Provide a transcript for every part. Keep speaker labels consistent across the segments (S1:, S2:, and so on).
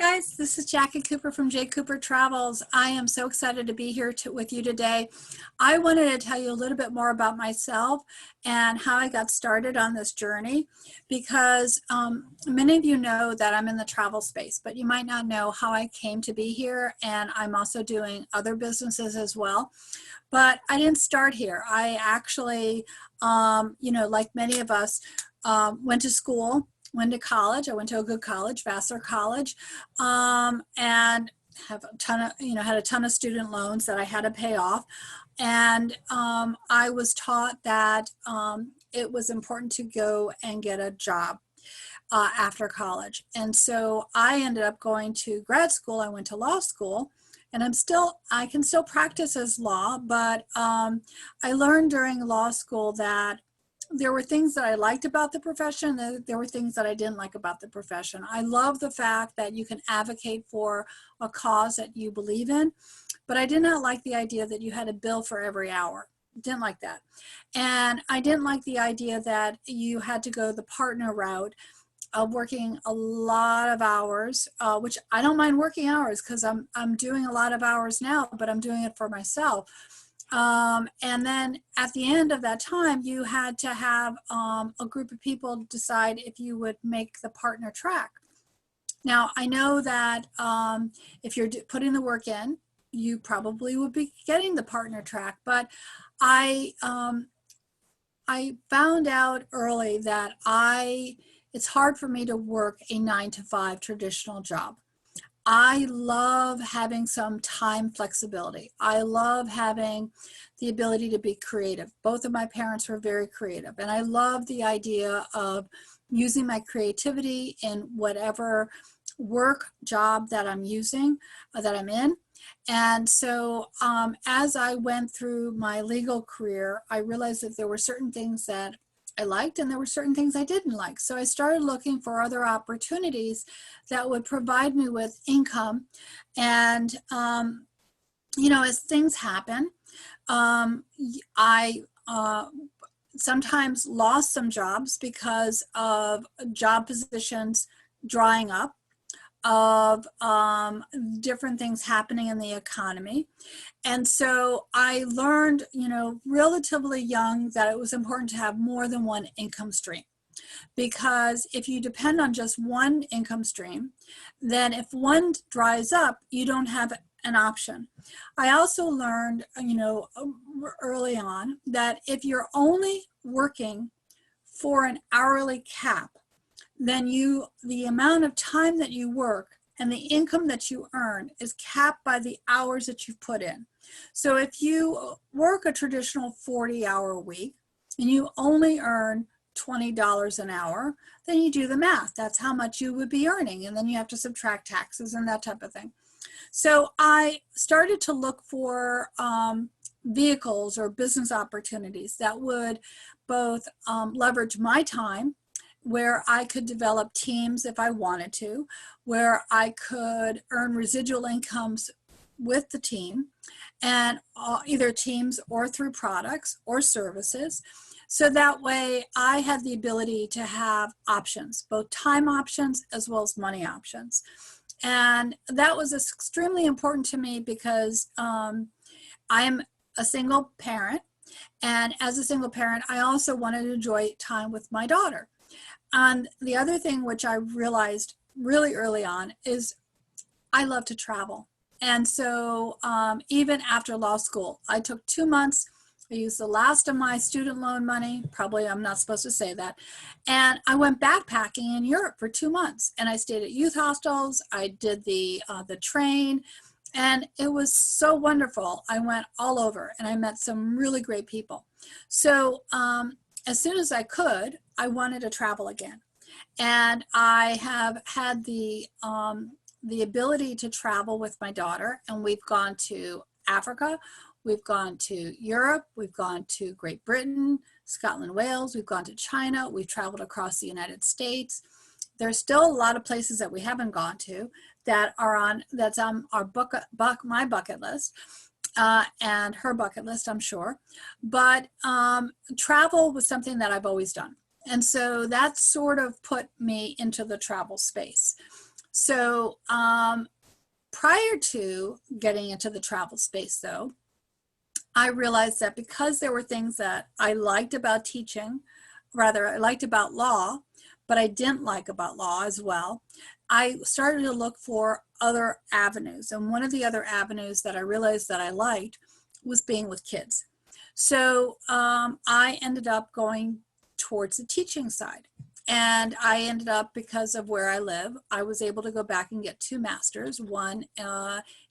S1: Guys, this is Jacqui Cooper from JCooperTravels. I am so excited to be here with you today. I wanted to tell you a little bit more about myself and how I got started on this journey because many of you know that I'm in the travel space, but you might not know how I came to be here, and I'm also doing other businesses as well. But I didn't start here. I actually, like many of us, went to school. Went to college. I went to a good college, Vassar College, and have a ton of, had a ton of student loans that I had to pay off. And I was taught that it was important to go and get a job after college. And so I ended up going to grad school. I went to law school. And I can still practice as law, but I learned during law school that there were things that I liked about the profession, and there were things that I didn't like about the profession. I love the fact that you can advocate for a cause that you believe in, but I did not like the idea that you had to bill for every hour. Didn't like that. And I didn't like the idea that you had to go the partner route of working a lot of hours, which I don't mind working hours because I'm doing a lot of hours now, but I'm doing it for myself. And then at the end of that time, you had to have a group of people decide if you would make the partner track. Now, I know that if you're putting the work in, you probably would be getting the partner track, but I found out early that it's hard for me to work a 9-to-5 traditional job. I love having some time flexibility. I love having the ability to be creative. Both of my parents were very creative, and I love the idea of using my creativity in whatever work job that I'm in. And so as I went through my legal career, I realized that there were certain things that I liked and there were certain things I didn't like. So I started looking for other opportunities that would provide me with income. And, as things happen, I sometimes lost some jobs because of job positions drying up, of different things happening in the economy. And so I learned, relatively young that it was important to have more than one income stream. Because if you depend on just one income stream, then if one dries up, you don't have an option. I also learned, early on that if you're only working for an hourly cap, then the amount of time that you work and the income that you earn is capped by the hours that you've put in. So if you work a traditional 40-hour week and you only earn $20 an hour, then you do the math. That's how much you would be earning. And then you have to subtract taxes and that type of thing. So I started to look for vehicles or business opportunities that would both leverage my time, where I could develop teams if I wanted to, where I could earn residual incomes with the team, and either teams or through products or services. So that way I had the ability to have options, both time options as well as money options. And that was extremely important to me because I am a single parent. And as a single parent, I also wanted to enjoy time with my daughter. And the other thing which I realized really early on is I love to travel. And so even after law school, I took 2 months. I used the last of my student loan money. Probably I'm not supposed to say that. And I went backpacking in Europe for 2 months. And I stayed at youth hostels. I did the train. And it was so wonderful. I went all over and I met some really great people. So as soon as I could, I wanted to travel again. And I have had the ability to travel with my daughter, and we've gone to Africa, we've gone to Europe, we've gone to Great Britain, Scotland, Wales, we've gone to China, we've traveled across the United States. There's still a lot of places that we haven't gone to that's on my bucket list. And her bucket list, I'm sure. But travel was something that I've always done. And so that sort of put me into the travel space. So prior to getting into the travel space, though, I realized that because there were things that I liked about teaching, rather I liked about law, but I didn't like about law as well, I started to look for other avenues. And one of the other avenues that I realized that I liked was being with kids. So I ended up going towards the teaching side. And I ended up, because of where I live, I was able to go back and get 2 masters, one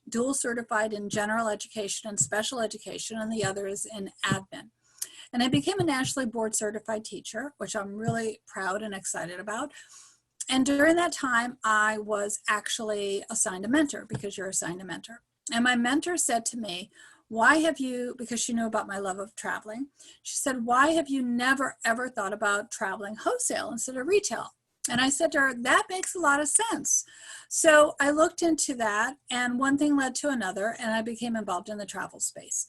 S1: dual certified in general education and special education, and the other is in admin. And I became a nationally board certified teacher, which I'm really proud and excited about. And during that time, I was actually assigned a mentor, because you're assigned a mentor. And my mentor said to me, why have you, because she knew about my love of traveling, she said, why have you never ever thought about traveling wholesale instead of retail? And I said to her, that makes a lot of sense. So I looked into that, and one thing led to another, and I became involved in the travel space.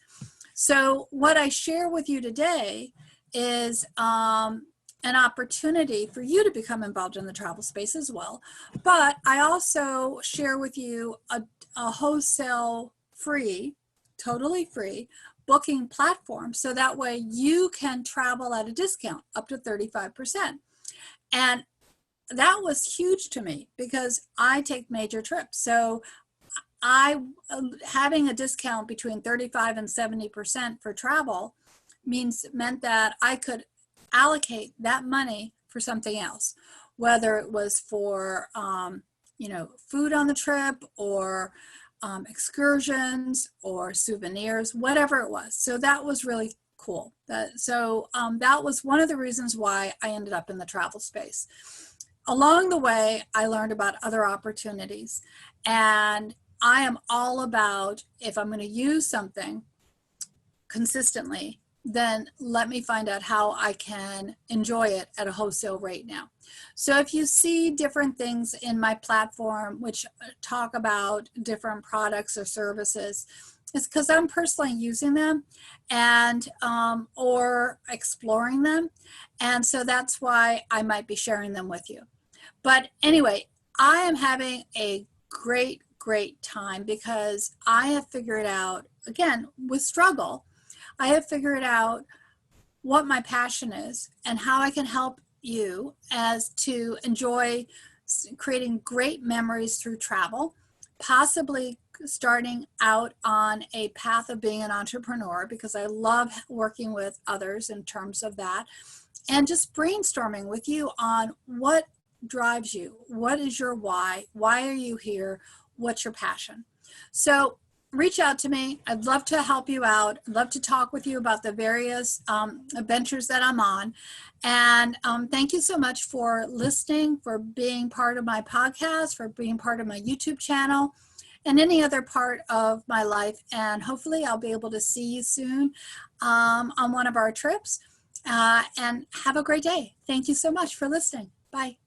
S1: So what I share with you today is an opportunity for you to become involved in the travel space as well. But I also share with you a wholesale free, totally free booking platform, so that way you can travel at a discount up to 35%. And that was huge to me because I take major trips. So having a discount between 35 and 70% for travel meant that I could allocate that money for something else, whether it was for food on the trip, or excursions, or souvenirs, whatever it was. So that was really cool. That was one of the reasons why I ended up in the travel space. Along the way, I learned about other opportunities, and I am all about, if I'm going to use something consistently, then let me find out how I can enjoy it at a wholesale rate now. So if you see different things in my platform which talk about different products or services, it's because I'm personally using them and or exploring them. And so that's why I might be sharing them with you. But anyway, I am having a great time because I have figured out, again, with struggle, I have figured out what my passion is and how I can help you as to enjoy creating great memories through travel, possibly starting out on a path of being an entrepreneur, because I love working with others in terms of that, and just brainstorming with you on what drives you, what is your why are you here, what's your passion. So reach out to me. I'd love to help you out. I'd love to talk with you about the various adventures that I'm on. And thank you so much for listening, for being part of my podcast, for being part of my YouTube channel, and any other part of my life. And hopefully I'll be able to see you soon on one of our trips. And have a great day. Thank you so much for listening. Bye.